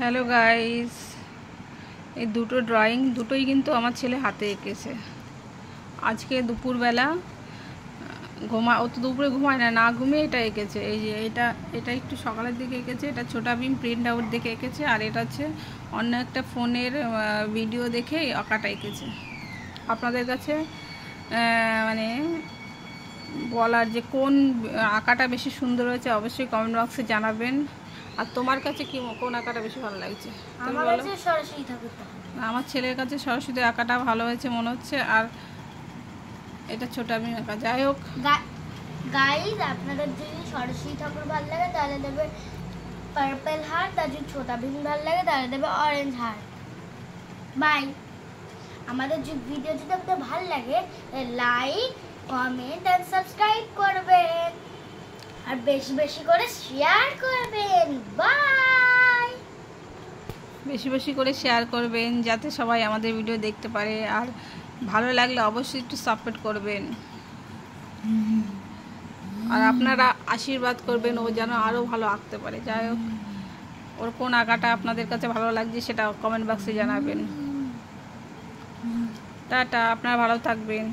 Hello guys, এই দুটো drawing দুটোই কিন্তু আমার ছেলে হাতে এঁকেছে। আজকে দুপুরবেলা ও তো দুপুরে ঘুমায় না ঘুমিয়ে এটা এঁকেছে। এই যে এটা একটু সকালের দিকে এঁকেছে, এটা ছোটা ভীম প্রিন্ট আউট দেখে এঁকেছে, আর এটা হচ্ছে অন্য একটা ফোনের ভিডিও দেখে আঁকাটা এঁকেছে। আপনাদের কাছে মানে বলার যে কোন আঁকাটা বেশি সুন্দর হয়েছে অবশ্যই কমেন্ট বক্সে জানাবেন। আর তোমার কাছে কি কোন আঁকাটা বেশি ভালো লাগছে? আমার ছেলের কাছে সরস্বতী আঁকাটা ভালো হয়েছে মনে হচ্ছে, আর এটা ছোটা ভীম আঁকা। যাই হোক গাইস, আপনাদের যদি সরস্বতী ঠাকুর ভালো লাগে তাহলে দেবে পার্পল হার্ট, আর যদি ছোটা ভীম ভালো লাগে তাহলে দেবে অরেঞ্জ হার্ট। বাই। আমাদের যে ভিডিও যদি আপনাদের ভালো লাগে লাইক, কমেন্ট আর সাবস্ক্রাইব করবেন, আর বেশি বেশি করে শেয়ার করবেন। বাই। বেশি বেশি করে শেয়ার করবেন যাতে সবাই আমাদের ভিডিও দেখতে পারে, আর ভালো লাগলে অবশ্যই একটু সাপোর্ট করবেন, আর আপনারা আশীর্বাদ করবেন ও যেন আরও ভালো আঁকতে পারে। যাই হোক, ওর কোন আঁকাটা আপনাদের কাছে ভালো লাগছে সেটা কমেন্ট বক্সে জানাবেন। টাটা, আপনারা ভালো থাকবেন।